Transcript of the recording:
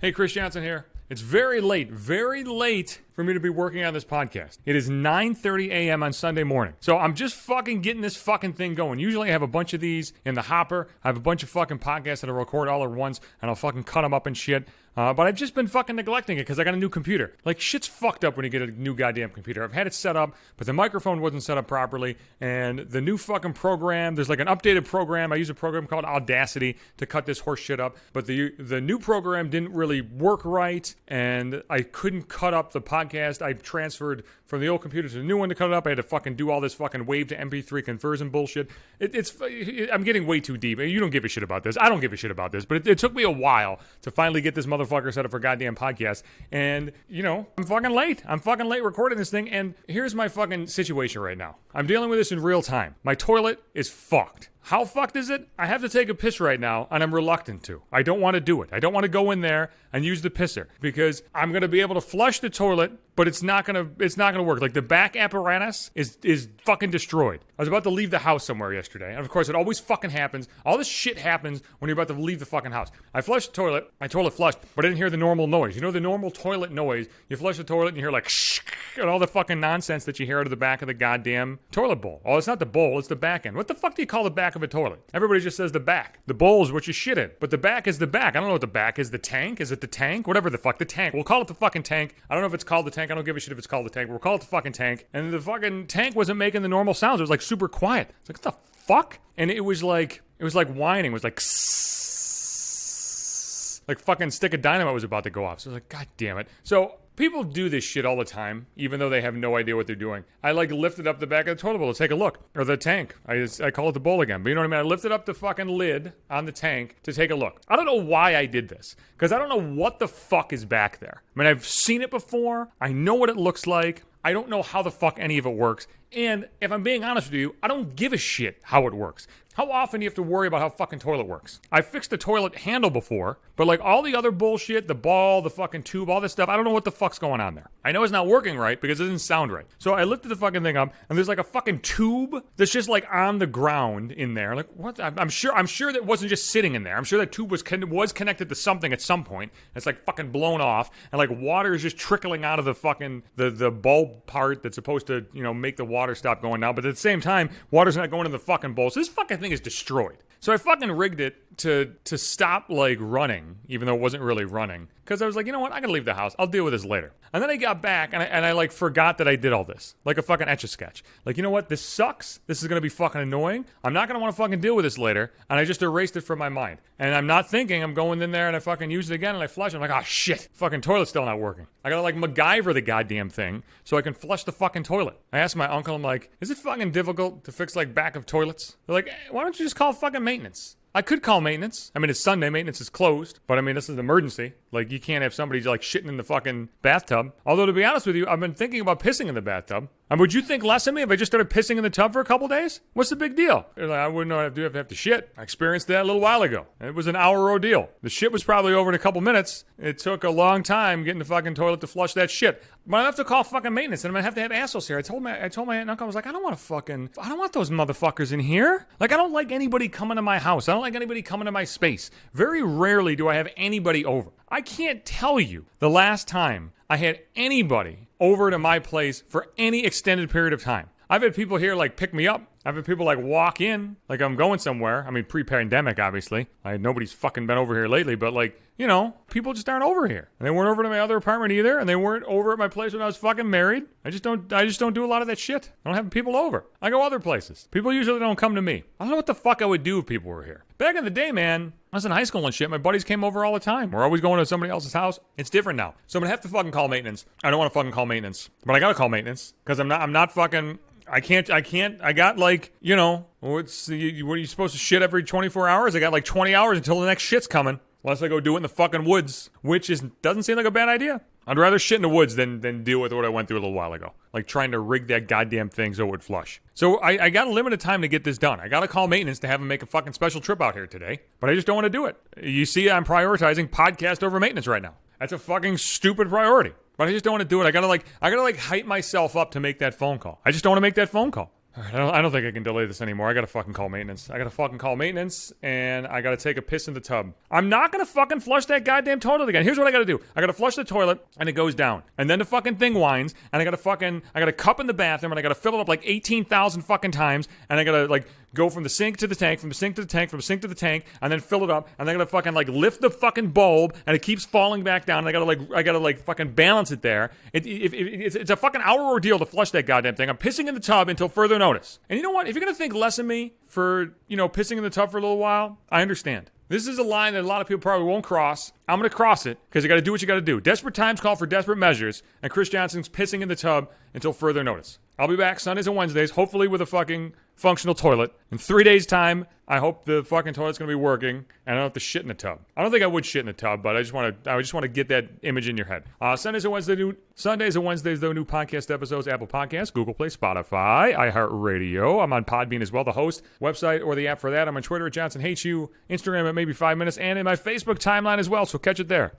Hey, Chris Johnson here. It's very late for me to be working on this podcast. It is 9:30 a.m. on Sunday morning. So I'm just fucking getting this fucking thing going. Usually I have a bunch of these in the hopper. I have a bunch of fucking podcasts that I record all at once, and I'll fucking cut them up and shit. But I've just been fucking neglecting it because I got a new computer. Like, shit's fucked up when you get a new goddamn computer. I've had it set up, but the microphone wasn't set up properly, and the new fucking program, there's like an updated program. I use a program called Audacity to cut this horse shit up, but the new program didn't really work right, and I couldn't cut up the podcast. I transferred from the old computer to the new one to cut it up. I had to fucking do all this fucking wave to MP3 conversion bullshit. I'm getting way too deep. You don't give a shit about this. I don't give a shit about this, but it took me a while to finally get this motherfucker set up for a goddamn podcast. And, you know, I'm fucking late. I'm fucking late recording this thing, and here's my fucking situation right now. I'm dealing with this in real time. My toilet is fucked. How fucked is it? I have to take a piss right now, and I'm reluctant to. I don't want to do it. I don't want to go in there and use the pisser because I'm going to be able to flush the toilet, but it's not going to work. Like, the back apparatus is fucking destroyed. I was about to leave the house somewhere yesterday, and of course it always fucking happens. All this shit happens when you're about to leave the fucking house. I flushed the toilet. My toilet flushed, but I didn't hear the normal noise. You know the normal toilet noise? You flush the toilet and you hear like shh and all the fucking nonsense that you hear out of the back of the goddamn toilet bowl. Oh, it's not the bowl, it's the back end. What the fuck do you call the back of a toilet? Everybody just says the back. The bowl is what you shit in, but the back is the back. I don't know what the back is. The tank? Is it the tank? Whatever the fuck. The tank. We'll call it the fucking tank. I don't know if it's called the tank. I don't give a shit if it's called the tank. We'll call it the fucking tank. And the fucking tank wasn't making the normal sounds. It was like super quiet. It's like, what the fuck? And it was like whining. It was like like fucking stick of dynamite was about to go off. So I was like, God damn it. So people do this shit all the time, even though they have no idea what they're doing. I like lifted up the back of the toilet bowl to take a look. Or the tank. I call it the bowl again. But you know what I mean? I lifted up the fucking lid on the tank to take a look. I don't know why I did this. Because I don't know what the fuck is back there. I mean, I've seen it before. I know what it looks like. I don't know how the fuck any of it works. And if I'm being honest with you, I don't give a shit how it works. How often do you have to worry about how fucking toilet works? I fixed the toilet handle before, but like all the other bullshit, the ball, the fucking tube, all this stuff, I don't know what the fuck's going on there. I know it's not working right because it doesn't sound right. So I lifted the fucking thing up, and there's like a fucking tube that's just like on the ground in there. Like, what? I'm sure that it wasn't just sitting in there. I'm sure that tube was connected to something at some point. It's like fucking blown off, and like water is just trickling out of the fucking the bulb part that's supposed to, you know, make the water stop going now. But at the same time, water's not going in the fucking bowl. So this fucking thing is destroyed. So I fucking rigged it to stop like running, even though it wasn't really running. Because I was like, you know what? I gotta leave the house. I'll deal with this later. And then I got back and I like forgot that I did all this. Like a fucking Etch-a-Sketch. Like, you know what? This sucks. This is gonna be fucking annoying. I'm not gonna want to fucking deal with this later. And I just erased it from my mind. And I'm not thinking. I'm going in there and I fucking use it again and I flush it. I'm like, oh shit. Fucking toilet's still not working. I gotta like MacGyver the goddamn thing so I can flush the fucking toilet. I asked my uncle, I'm like, is it fucking difficult to fix like back of toilets? They're like, why don't you just call fucking maintenance? I could call maintenance. I mean, it's Sunday. Maintenance is closed. But, I mean, this is an emergency. Like, you can't have somebody, like, shitting in the fucking bathtub. Although, to be honest with you, I've been thinking about pissing in the bathtub. And would you think less of me if I just started pissing in the tub for a couple days? What's the big deal? Like, I wouldn't have to shit. I experienced that a little while ago. It was an hour ordeal. The shit was probably over in a couple minutes. It took a long time getting the fucking toilet to flush that shit. But I have to call fucking maintenance, and I'm gonna have to have assholes here. I told my aunt and uncle, I was like, I don't want those motherfuckers in here. Like, I don't like anybody coming to my house. I don't like anybody coming to my space. Very rarely do I have anybody over. I can't tell you the last time I had anybody over to my place for any extended period of time. I've had people here like pick me up. I've had people like walk in like I'm going somewhere. I mean, pre-pandemic, obviously. Nobody's fucking been over here lately, but like, you know, people just aren't over here. And they weren't over to my other apartment either, and they weren't over at my place when I was fucking married. I just don't do a lot of that shit. I don't have people over. I go other places. People usually don't come to me. I don't know what the fuck I would do if people were here. Back in the day, man, I was in high school and shit. My buddies came over all the time. We're always going to somebody else's house. It's different now. So I'm gonna have to fucking call maintenance. I don't want to fucking call maintenance, but I gotta call maintenance because I'm not fucking. I can't, I got like, you know, what are you supposed to shit every 24 hours? I got like 20 hours until the next shit's coming. Unless I go do it in the fucking woods, which doesn't seem like a bad idea. I'd rather shit in the woods than deal with what I went through a little while ago. Like trying to rig that goddamn thing so it would flush. So I got a limited time to get this done. I got to call maintenance to have them make a fucking special trip out here today. But I just don't want to do it. You see, I'm prioritizing podcast over maintenance right now. That's a fucking stupid priority. But I just don't want to do it. I gotta hype myself up to make that phone call. I just don't want to make that phone call. All right, I don't think I can delay this anymore. I gotta fucking call maintenance. And I gotta take a piss in the tub. I'm not gonna fucking flush that goddamn toilet again. Here's what I gotta do. I gotta flush the toilet, and it goes down. And then the fucking thing whines, and I got a cup in the bathroom, and I gotta fill it up like 18,000 fucking times, and I gotta, like, go from the sink to the tank, from the sink to the tank, from the sink to the tank, and then fill it up, and then I gotta fucking, like, lift the fucking bulb, and it keeps falling back down, and I gotta fucking balance it there. It's a fucking hour ordeal to flush that goddamn thing. I'm pissing in the tub until further notice. And you know what? If you're gonna think less of me for, pissing in the tub for a little while, I understand. This is a line that a lot of people probably won't cross. I'm going to cross it because you got to do what you got to do. Desperate times call for desperate measures, and Chris Johnson's pissing in the tub until further notice. I'll be back Sundays and Wednesdays, hopefully with a fucking functional toilet. In 3 days' time, I hope the fucking toilet's going to be working, and I don't have to shit in the tub. I don't think I would shit in the tub, but I just want to get that image in your head. Sundays and Wednesdays, though, new podcast episodes, Apple Podcasts, Google Play, Spotify, iHeartRadio. I'm on Podbean as well, the host, website, or the app for that. I'm on Twitter at Johnson Hates You, Instagram at Maybe 5 Minutes, and in my Facebook timeline as well, so catch it there.